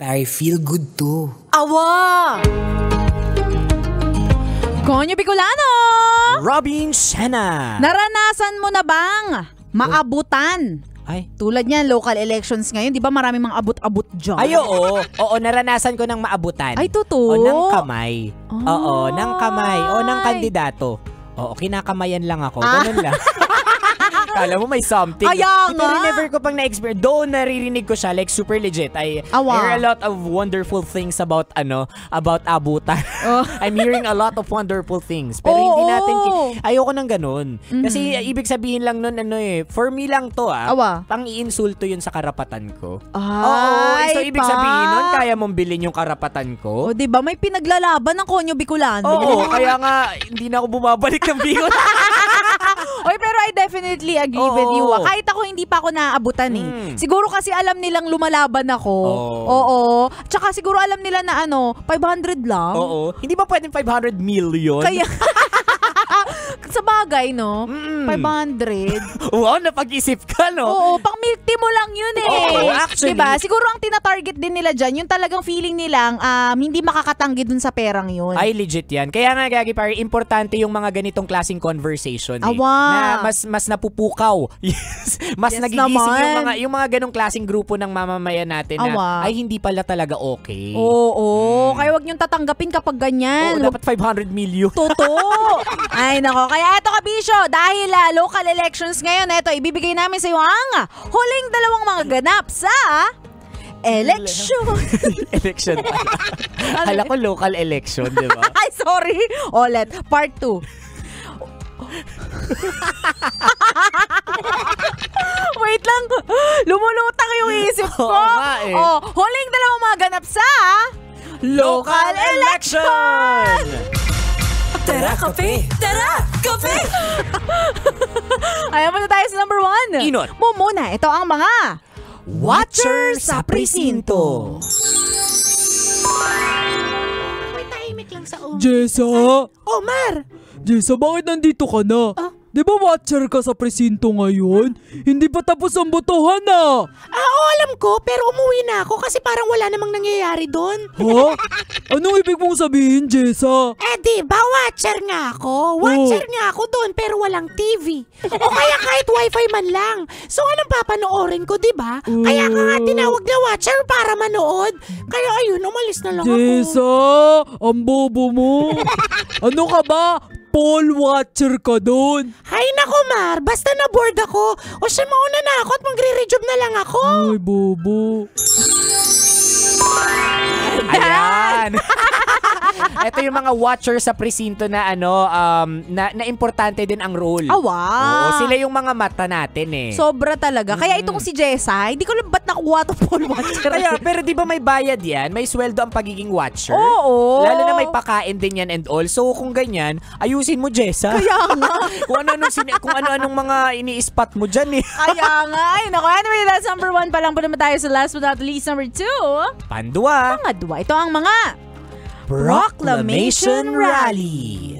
Pare, feel good to. Awa! Konyo Bicolano! Robin Sena! Naranasan mo na bang maabutan? Ay. Tulad niyan, local elections ngayon, di ba maraming mga abot-abot dyan? Ay, oo. Oo, naranasan ko ng maabutan. Ay, totoo? O, ng kamay. Oo, ng kamay. O, ng Ay. kandidato. Oo, kinakamayan lang ako. Ganun lang. Kala mo may something. Kaya nga. Pero never ko pang na-experience. Though naririnig ko siya, like super legit. I hear a lot of wonderful things about abutan. I'm hearing a lot of wonderful things. Pero hindi natin, ayoko nang ganun. Kasi ibig sabihin lang nun, for me lang to pang iinsulto yun sa karapatan ko. Ay, so ibig sabihin nun, kaya mong bilhin yung karapatan ko. O, diba may pinaglalaban ng Konyo Bicolano? Oo, kaya nga, hindi na ako bumabalik ng Bicol. Oy, pero I definitely agree with you. Kahit ako hindi pa ako naabutan Siguro kasi alam nilang lumalaban ako. Oo. Tsaka siguro alam nila na 500 lang. Oo. Hindi ba pwedeng 500 million? Kaya sa bagay, no? 500. Wow, napag-isip ka, no? Oo, pang milk tea mo lang yun Oo, actually. Diba? Siguro ang tina-target din nila dyan, yung talagang feeling nilang hindi makakatanggi dun sa perang yun. Ay, legit yan. Kaya nga, Gagi, pare, importante yung mga ganitong klaseng conversation. Na mas napupukaw. Mas nagigising yung mga ganong klaseng grupo ng mamamayan natin na ay hindi pala talaga okay. Oo. Kaya wag niyong tatanggapin kapag ganyan. Oo, dapat 500 million. Totoo. Ay, nako. Kaya eto, Kabisyo, dahil local elections ngayon, eto, ibibigay namin sa iyo ang huling dalawang mga ganap sa election. Election pala. Hala ko local election, di ba? Ay, sorry. Ulit. Part 2. Wait lang. Lumulutang yung isip ko. Huling dalawang mga ganap sa local election. Tara, kape! Tara, kape! Ayaw muna tayo sa number 1. Inot. Muna, ito ang mga Watcher sa Presinto. May tahimik lang sa Jessa! Omar! Jessa, bakit nandito ka na? Di ba watcher ka sa presinto ngayon? Hindi pa tapos ang botohan alam ko, pero umuwi na ako kasi parang wala namang nangyayari doon. Ha? Anong ibig mong sabihin, Jessa? Di ba watcher nga ako? Watcher nga ako doon pero walang TV. O kaya kahit wifi man lang. So anong papanoorin ko, di ba? Kaya nga tinawag na watcher para manood. Kaya ayun, umalis na lang ako. Jessa, ang bobo mo. Ano ka ba? Paul watcher ka doon. Hay nako, Mar, basta na-bored ako. O siya, mauna na ako at magre-rejob na lang ako. Ay, bobo. Ayan. Ito yung mga watcher sa presinto na na importante din ang role. Wow. Oo, sila yung mga mata natin Sobra talaga. Kaya itong si Jessa, hindi ko lang ba't nakuha itong Paul Watcher. Kaya, pero di ba may bayad yan? May sweldo ang pagiging watcher? Oo. Lalo na may pakain din yan and all. So kung ganyan, ayusin mo, Jessa. Kaya nga. kung ano-anong mga ini-spot mo dyan Kaya nga. Anyway, that's number 1 pa lang po naman tayo sa last but not least, number 2. Pandua. Pangadwa. Ito ang mga Proclamation Rally.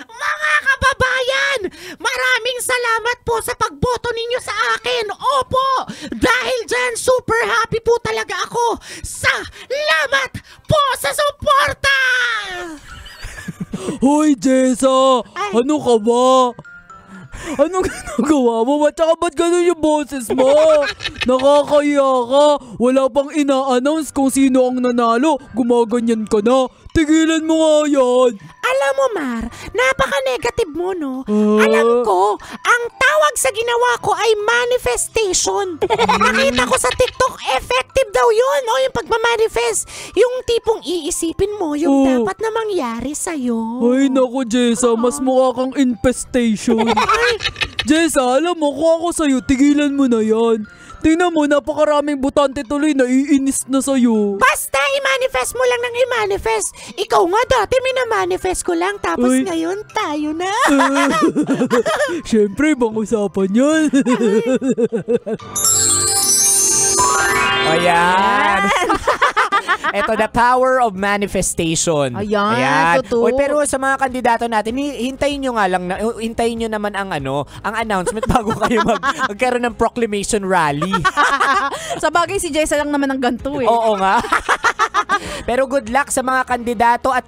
Mga kababayan, maraming salamat po sa pagboto ninyo sa akin. Opo, dahil dyan super happy po talaga ako. Salamat po sa suporta! Hoy, Jessa! Ano ka ba? Anong ginagawa mo? Ba't ganun yung boses mo? Nakakaya ka. Wala pang ina-announce kung sino ang nanalo. Gumaganyan ka na. Tigilan mo nga yan. Alam mo, Mar, napaka-negative mo, no? Alam ko, ang tawag sa ginawa ko ay manifestation. Nakita ko sa TikTok, effective daw yun. O yung pagmamanifest. Yung tipong iisipin mo yung dapat na mangyari sa'yo. Ay, naku, Jessa. Mas mukha kang infestation. Jessa, alam mo, kung ako sa'yo, tigilan mo na yan. Tingnan mo, napakaraming botante tuloy na iinis na sa'yo. Basta i-manifest mo lang ng i-manifest. Ikaw nga dati minamanifest ko lang tapos ngayon tayo na. Siyempre, ibang usapan yun. Ayan. Ito, the power of manifestation. Ayan. Totoo. Uy, pero sa mga kandidato natin, hintayin nyo nga lang, hintayin nyo naman ang ang announcement bago kayo magkaroon ng proclamation rally. Sa bagay, si Jessa lang naman ang ganito eh. Oo nga. Pero good luck sa mga kandidato at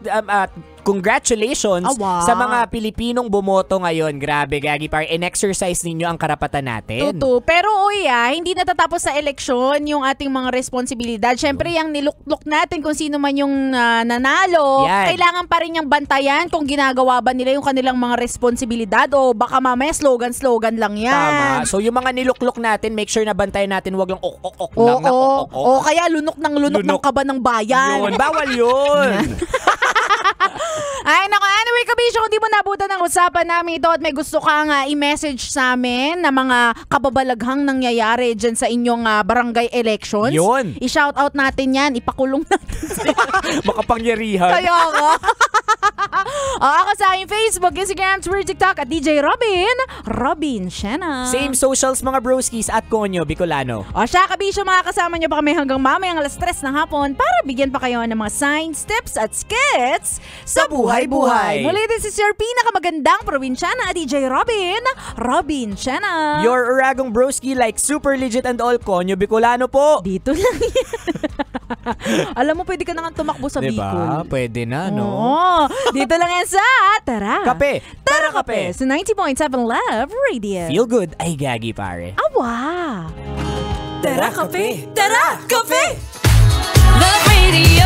congratulations sa mga Pilipinong bumoto ngayon. Grabe, Gagi Par. In-exercise ninyo ang karapatan natin. Totoo. Pero hindi natatapos sa eleksyon yung ating mga responsibilidad. Siyempre, yung niluklok natin kung sino man yung nanalo, kailangan pa rin yung bantayan kung ginagawa ba nila yung kanilang mga responsibilidad o baka mamaya slogan-slogan lang yan. Tama. So yung mga niluklok natin, make sure na bantayan natin, wag lang ok-ok lang na ok-ok. O kaya lunok ng kaba ng bayan. Yun, bawal yun. Ay, naku, anyway, Kabisyo, kung di mo nabutan ang usapan namin ito at may gusto kang i-message sa amin na mga kababalaghang nangyayari dyan sa inyong barangay elections, yun. I-shoutout natin yan, ipakulong natin. Makapangyarihan. Kaya nga. Ako sa aking Facebook, Instagram, Twitter, TikTok at DJ Robin Shena. Same socials mga broskies at Konyo Bicolano. O siya, Kabisyo, makakasama nyo pa kami hanggang mamayang 3:00 ng hapon para bigyan pa kayo ng mga signs, tips at skits sa buhay-buhay. Muli din si Sir pinakamagandang probinsyana at DJ Robin Shena. Your Uragong broski like super legit and all Konyo Bicolano po. Dito lang yan. Alam mo, pwede ka na nga tumakbo sa diba? Bicol. Pwede na, no? Oo. Dito lang yan sa Tara Kape sa 90.7 Love Radio. Feel good ay Gagi pare. Awa. Tara Kape Love Radio.